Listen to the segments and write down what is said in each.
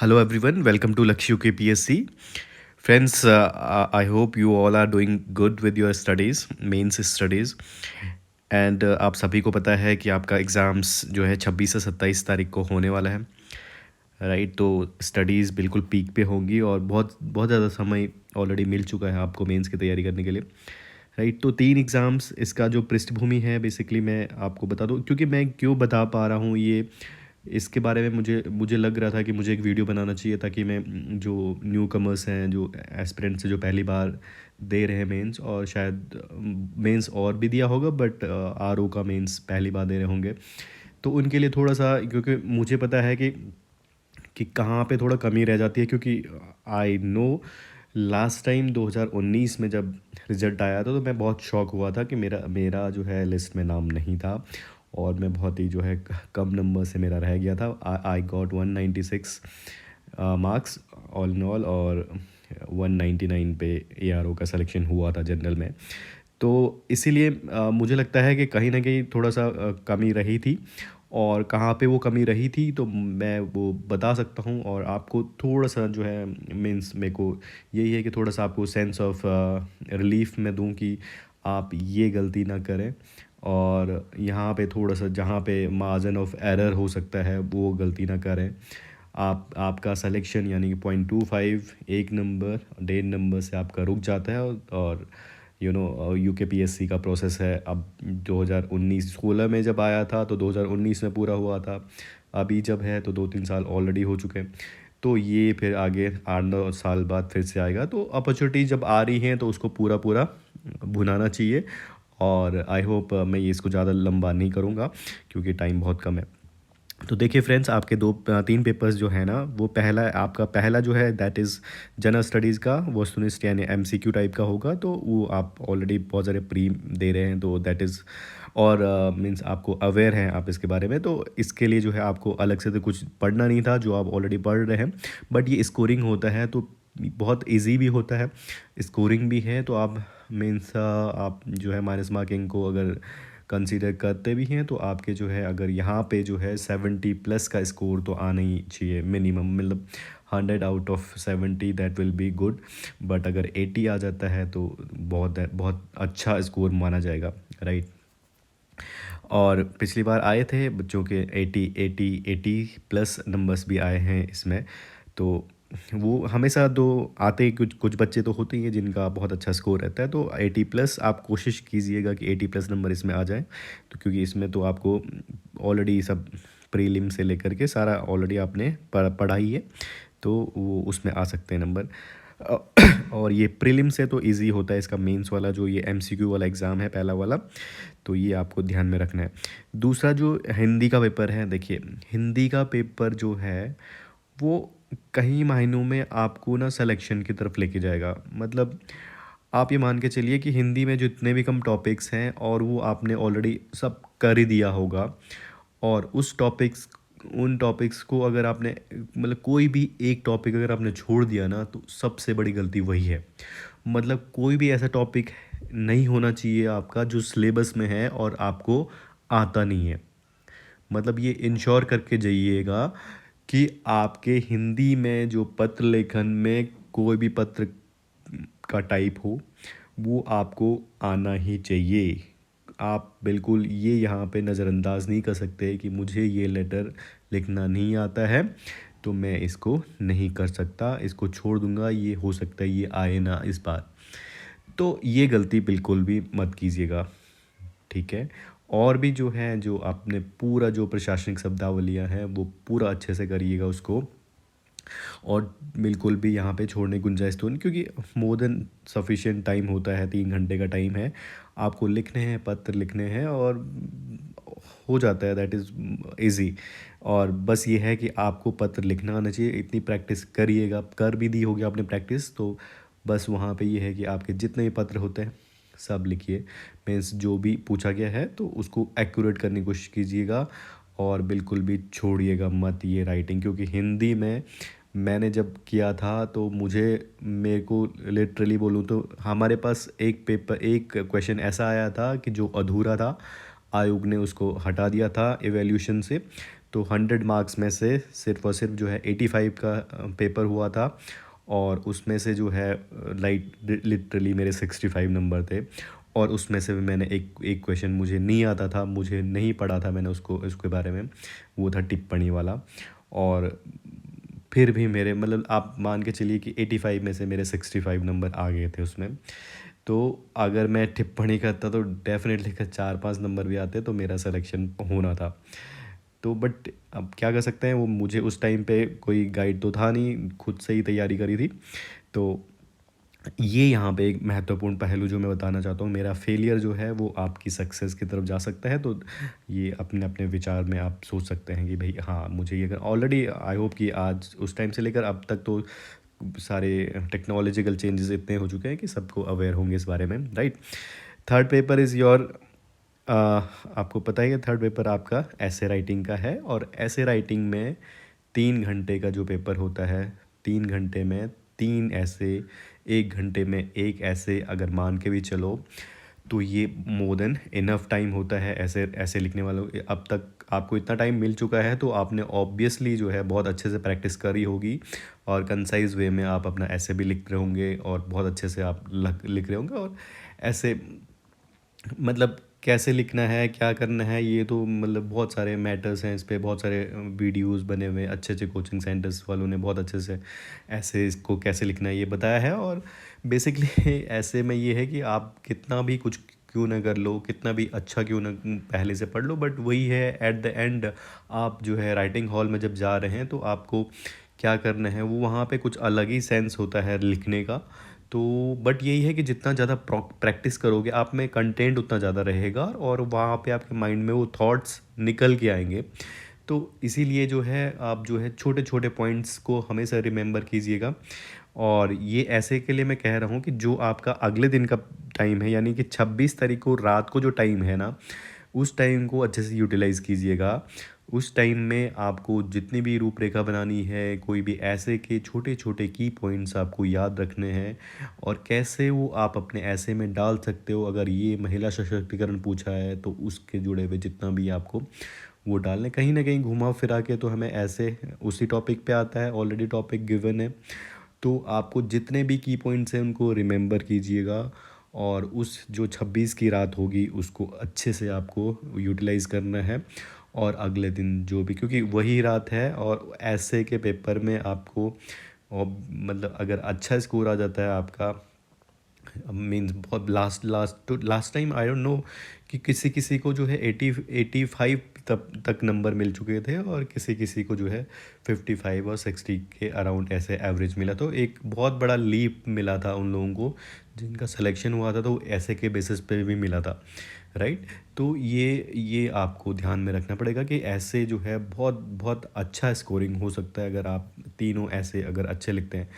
Hello everyone, welcome to Lakshyu KPSC. Friends, I hope you all are doing good with your studies, mains studies. And आप सभी को पता है कि आपका एग्ज़ाम्स जो है 26 से 27 तारीख को होने वाला है, राइट? तो स्टडीज़ बिल्कुल पीक पे होंगी और बहुत बहुत ज़्यादा समय ऑलरेडी मिल चुका है आपको मेंस की तैयारी करने के लिए, राइट? तो 3 एग्ज़ाम्स, इसका जो पृष्ठभूमि है बेसिकली मैं आपको बता दूँ, क्योंकि मैं क्यों बता पा रहा हूँ ये, इसके बारे में मुझे मुझे लग रहा था कि मुझे एक वीडियो बनाना चाहिए ताकि मैं जो न्यू कमर्स हैं, जो एस्पिरेंट्स जो पहली बार दे रहे हैं मेंस, और शायद मेंस और भी दिया होगा बट आरओ का मेंस पहली बार दे रहे होंगे, तो उनके लिए थोड़ा सा, क्योंकि मुझे पता है कि कहाँ पे थोड़ा कमी रह जाती है, क्योंकि आई नो लास्ट टाइम 2019 में जब रिज़ल्ट आया था तो मैं बहुत शॉक हुआ था कि मेरा मेरा जो है लिस्ट में नाम नहीं था, और मैं बहुत ही जो है कम नंबर से मेरा रह गया था। I got 196 marks all in all, और 199 पे एआरओ का सिलेक्शन हुआ था जनरल में। तो इसीलिए मुझे लगता है कि कहीं न कहीं थोड़ा-सा कमी रही थी, और कहाँ पे वो कमी रही थी तो मैं वो बता सकता हूँ, और आपको थोड़ा-सा जो है मीन्स मेरे को यही है कि थोड़ा-सा आपको सेंस ऑफ रिलीफ़ मैं दूँ कि आप ये गलती ना करें, और यहाँ पे थोड़ा-सा जहाँ पे मार्जिन ऑफ एरर हो सकता है वो गलती ना करें। आपका सिलेक्शन यानी कि 0.25 1 नंबर 1.5 नंबर से आपका रुक जाता है, और यूकेपीएससी का प्रोसेस है। अब 2019-16 में जब आया था तो 2019 में पूरा हुआ था, अभी जब है तो 2-3 साल ऑलरेडी हो चुके हैं। तो ये फिर आगे 8-9 साल बाद फिर से आएगा, तो अपॉर्चुनिटी जब आ रही हैं तो उसको पूरा पूरा भुनाना चाहिए। और आई होप मैं ये इसको ज़्यादा लंबा नहीं करूँगा क्योंकि टाइम बहुत कम है। तो देखिए फ्रेंड्स, आपके 3 पेपर्स जो है ना, वो आपका पहला जो है दैट इज़ जनरल स्टडीज़ का वस्तुनिष्ठ यानी एमसीक्यू टाइप का होगा, तो वो आप ऑलरेडी बहुत सारे प्री दे रहे हैं, तो दैट इज़, और मीन्स आपको अवेयर हैं आप इसके बारे में, तो इसके लिए जो है आपको अलग से तो कुछ पढ़ना नहीं था, जो आप ऑलरेडी पढ़ रहे हैं। बट ये स्कोरिंग होता है तो बहुत ईजी भी होता है, स्कोरिंग भी है, तो आप मीन्स आप जो है माइनस मार्किंग को अगर कंसीडर करते भी हैं तो आपके जो है, अगर यहाँ पे जो है 70 प्लस का स्कोर तो आना ही चाहिए मिनिमम, मतलब 100 out of 70 that will be good. But अगर 80 आ जाता है तो बहुत बहुत अच्छा स्कोर माना जाएगा, राइट? और पिछली बार आए थे बच्चों के 80 प्लस नंबर्स भी आए हैं इसमें, तो वो हमेशा दो आते ही कुछ कुछ बच्चे तो होते ही हैं जिनका बहुत अच्छा स्कोर रहता है, तो 80 प्लस आप कोशिश कीजिएगा कि 80 प्लस नंबर इसमें आ जाए, तो क्योंकि इसमें तो आपको ऑलरेडी सब प्रीलिम से लेकर के सारा ऑलरेडी आपने पढ़ा ही है, तो वो उसमें आ सकते हैं नंबर। और ये प्रीलिम से तो इजी होता है, इसका मेंस वाला जो ये एमसीक्यू वाला एग्ज़ाम है पहला वाला, तो ये आपको ध्यान में रखना है। दूसरा जो हिंदी का पेपर है, देखिए हिंदी का पेपर जो है वो कई मायनों में आपको ना सिलेक्शन की तरफ लेके जाएगा। मतलब आप ये मान के चलिए कि हिंदी में जितने भी कम टॉपिक्स हैं और वो आपने ऑलरेडी सब कर ही दिया होगा, और उन टॉपिक्स को अगर आपने, मतलब कोई भी एक टॉपिक अगर आपने छोड़ दिया ना, तो सबसे बड़ी गलती वही है। मतलब कोई भी ऐसा टॉपिक नहीं होना चाहिए आपका जो सिलेबस में है और आपको आता नहीं है। मतलब ये इंश्योर करके जाइएगा कि आपके हिंदी में जो पत्र लेखन में कोई भी पत्र का टाइप हो वो आपको आना ही चाहिए। आप बिल्कुल ये यहाँ पे नज़रअंदाज नहीं कर सकते कि मुझे ये लेटर लिखना नहीं आता है तो मैं इसको नहीं कर सकता, इसको छोड़ दूंगा, ये हो सकता है ये आए ना इस बार। तो ये गलती बिल्कुल भी मत कीजिएगा, ठीक है? और भी जो है, जो आपने पूरा जो प्रशासनिक शब्दावलियाँ हैं वो पूरा अच्छे से करिएगा उसको, और बिल्कुल भी यहाँ पे छोड़ने की गुंजाइश तो नहीं, क्योंकि मोर देन सफिशिएंट टाइम होता है, 3 घंटे का टाइम है, आपको लिखने हैं, पत्र लिखने हैं, और हो जाता है, दैट इज़ इजी। और बस ये है कि आपको पत्र लिखना आना चाहिए, इतनी प्रैक्टिस करिएगा, कर भी दी होगी आपने प्रैक्टिस, तो बस वहाँ पे ये है कि आपके जितने भी पत्र होते हैं सब लिखिए, मीन्स जो भी पूछा गया है तो उसको एक्यूरेट करने की कोशिश कीजिएगा, और बिल्कुल भी छोड़िएगा मत ये राइटिंग, क्योंकि हिंदी में मैंने जब किया था तो मेरे को लिटरली बोलूँ तो हमारे पास एक क्वेश्चन ऐसा आया था कि जो अधूरा था, आयोग ने उसको हटा दिया था एवेल्यूशन से। तो 100 मार्क्स में से सिर्फ़ और सिर्फ जो है 85 का पेपर हुआ था, और उसमें से जो है लिटरली मेरे 65 नंबर थे। और उसमें से भी मैंने एक एक क्वेश्चन मुझे नहीं आता था, मुझे नहीं पढ़ा था मैंने उसको, उसके बारे में, वो था टिप्पणी वाला। और फिर भी मेरे मतलब आप मान के चलिए कि 85 में से मेरे 65 नंबर आ गए थे उसमें। तो अगर मैं टिप्पणी करता तो डेफ़िनेटली अगर 4-5 नंबर भी आते तो मेरा सिलेक्शन होना था। तो बट अब क्या कर सकते हैं, वो मुझे उस टाइम पे कोई गाइड तो था नहीं, खुद से ही तैयारी करी थी। तो ये यहाँ पे एक महत्वपूर्ण पहलू जो मैं बताना चाहता हूँ, मेरा फेलियर जो है वो आपकी सक्सेस की तरफ जा सकता है। तो ये अपने अपने विचार में आप सोच सकते हैं कि भाई हाँ, मुझे ये अगर ऑलरेडी आई होप कि आज उस टाइम से लेकर अब तक तो सारे टेक्नोलॉजिकल चेंजेस इतने हो चुके हैं कि सबको अवेयर होंगे इस बारे में, right. Third paper is your, आपको पता ही है थर्ड पेपर आपका ऐसे राइटिंग का है। और ऐसे राइटिंग में 3 घंटे का जो पेपर होता है, 3 घंटे में 3 ऐसे, 1 घंटे में एक ऐसे अगर मान के भी चलो, तो ये मोर देन इनफ टाइम होता है ऐसे ऐसे लिखने वालों के। अब तक आपको इतना टाइम मिल चुका है तो आपने ऑब्वियसली जो है बहुत अच्छे से प्रैक्टिस करी होगी, और कंसाइज वे में आप अपना ऐसे भी लिख रहे होंगे, और बहुत अच्छे से आप लिख रहे होंगे। और ऐसे मतलब कैसे लिखना है, क्या करना है, ये तो मतलब बहुत सारे मैटर्स हैं इस पे, बहुत सारे वीडियोस बने हुए हैं, अच्छे अच्छे कोचिंग सेंटर्स वालों ने बहुत अच्छे से ऐसे इसको कैसे लिखना है ये बताया है। और बेसिकली ऐसे में ये है कि आप कितना भी कुछ क्यों ना कर लो, कितना भी अच्छा क्यों ना पहले से पढ़ लो, बट वही है एट द एंड आप जो है राइटिंग हॉल में जब जा रहे हैं तो आपको क्या करना है, वो वहाँ पे कुछ अलग ही सेंस होता है लिखने का। तो बट यही है कि जितना ज़्यादा प्रैक्टिस करोगे आप में कंटेंट उतना ज़्यादा रहेगा, और वहाँ पे आपके माइंड में वो थॉट्स निकल के आएंगे। तो इसीलिए जो है आप जो है छोटे छोटे पॉइंट्स को हमेशा रिमेंबर कीजिएगा। और ये ऐसे के लिए मैं कह रहा हूँ कि जो आपका अगले दिन का टाइम है, यानी कि 26 तारीख को रात को जो टाइम है ना, उस टाइम को अच्छे से यूटिलाइज़ कीजिएगा। उस टाइम में आपको जितनी भी रूपरेखा बनानी है, कोई भी ऐसे के छोटे छोटे की पॉइंट्स आपको याद रखने हैं, और कैसे वो आप अपने ऐसे में डाल सकते हो। अगर ये महिला सशक्तिकरण पूछा है तो उसके जुड़े हुए जितना भी आपको वो डालने, कहीं ना कहीं घुमा फिरा के तो हमें ऐसे उसी टॉपिक पे आता है, ऑलरेडी टॉपिक गिवन है। तो आपको जितने भी की पॉइंट्स हैं उनको रिमेंबर कीजिएगा, और उस जो 26 की रात होगी उसको अच्छे से आपको यूटिलाइज़ करना है। और अगले दिन जो भी, क्योंकि वही रात है, और ऐसे के पेपर में आपको और मतलब अगर अच्छा स्कोर आ जाता है आपका, मीन्स बहुत last time I don't know कि किसी किसी को जो है 85 तक नंबर मिल चुके थे, और किसी किसी को जो है 55 और 60 के अराउंड ऐसे एवरेज मिला। तो एक बहुत बड़ा लीप मिला था उन लोगों को जिनका सिलेक्शन हुआ था, तो ऐसे के बेसिस पे भी मिला था, राइट। तो ये आपको ध्यान में रखना पड़ेगा कि ऐसे जो है बहुत बहुत अच्छा स्कोरिंग हो सकता है अगर आप तीनों ऐसे अगर अच्छे लिखते हैं।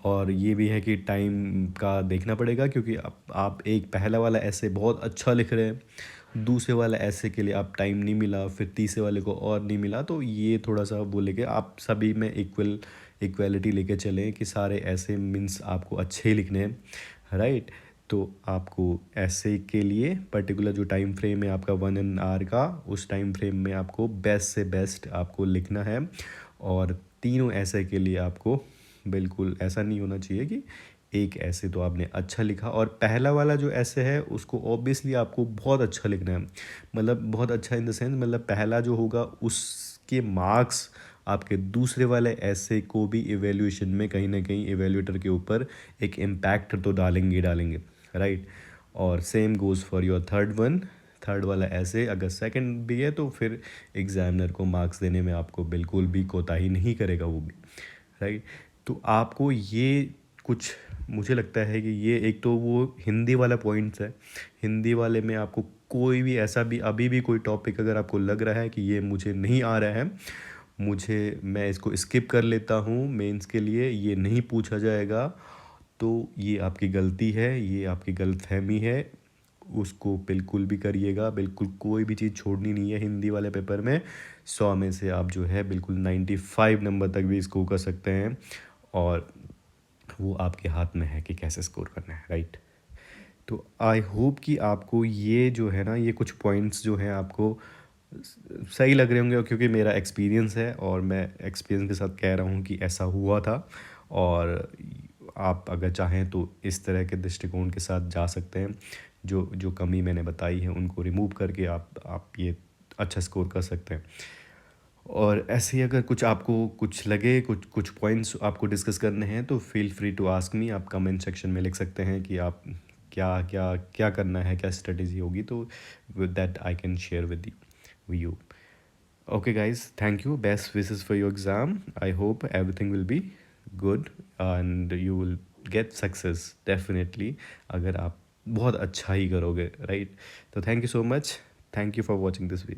और ये भी है कि टाइम का देखना पड़ेगा, क्योंकि आप एक पहला वाला ऐसे बहुत अच्छा लिख रहे हैं, दूसरे वाला ऐसे के लिए आप टाइम नहीं मिला, फिर तीसरे वाले को और नहीं मिला, तो ये थोड़ा सा बोलेंगे आप सभी में इक्वलिटी लेके चलें कि सारे ऐसे मीन्स आपको अच्छे ही लिखने हैं, राइट। तो आपको ऐसे के लिए पर्टिकुलर जो टाइम फ्रेम है आपका 1 आवर का, उस टाइम फ्रेम में आपको बेस्ट से बेस्ट आपको लिखना है। और तीनों ऐसे के लिए आपको बिल्कुल ऐसा नहीं होना चाहिए कि एक ऐसे तो आपने अच्छा लिखा और पहला वाला जो ऐसे है उसको ऑब्वियसली आपको बहुत अच्छा लिखना है। मतलब बहुत अच्छा इन द सेंस, मतलब पहला जो होगा उसके मार्क्स आपके दूसरे वाले ऐसे को भी इवेल्यूएशन में कहीं ना कहीं इवेल्यूएटर के ऊपर एक इम्पैक्ट तो डालेंगे ही डालेंगे, राइट। और same goes for your third one. Third वाला ऐसे अगर सेकंड भी है तो फिर एग्जामिनर को मार्क्स देने में आपको बिल्कुल भी कोताही नहीं करेगा वो भी, राइट। तो आपको ये कुछ, मुझे लगता है कि ये एक तो वो हिंदी वाला पॉइंट्स है। हिंदी वाले में आपको कोई भी ऐसा भी अभी भी कोई टॉपिक अगर आपको लग रहा है कि ये मुझे नहीं आ रहा है, मुझे मैं इसको स्किप कर लेता हूँ मेंस के लिए, ये नहीं पूछा जाएगा, तो ये आपकी गलती है, ये आपकी गलतफहमी है। उसको बिल्कुल भी करिएगा, बिल्कुल कोई भी चीज़ छोड़नी नहीं है हिंदी वाले पेपर में। 100 में से आप जो है बिल्कुल 95 नंबर तक भी स्कोर कर सकते हैं, और वो आपके हाथ में है कि कैसे स्कोर करना है, राइट। तो आई होप कि आपको ये जो है ना, ये कुछ पॉइंट्स जो हैं आपको सही लग रहे होंगे क्योंकि मेरा एक्सपीरियंस है और मैं एक्सपीरियंस के साथ कह रहा हूँ कि ऐसा हुआ था। और आप अगर चाहें तो इस तरह के दृष्टिकोण के साथ जा सकते हैं। जो जो कमी मैंने बताई है उनको रिमूव करके आप ये अच्छा स्कोर कर सकते हैं। और ऐसे ही अगर कुछ आपको कुछ लगे, कुछ कुछ पॉइंट्स आपको डिस्कस करने हैं तो feel free to ask me. आप कमेंट सेक्शन में लिख सकते हैं कि आप क्या क्या क्या करना है, क्या स्ट्रेटेजी होगी, तो with that I can share with you. Okay, guys, thank you. Best wishes for your exam. I hope everything will be good and you will get success definitely अगर आप बहुत अच्छा ही करोगे, right? तो thank you so much. Thank you for watching this video.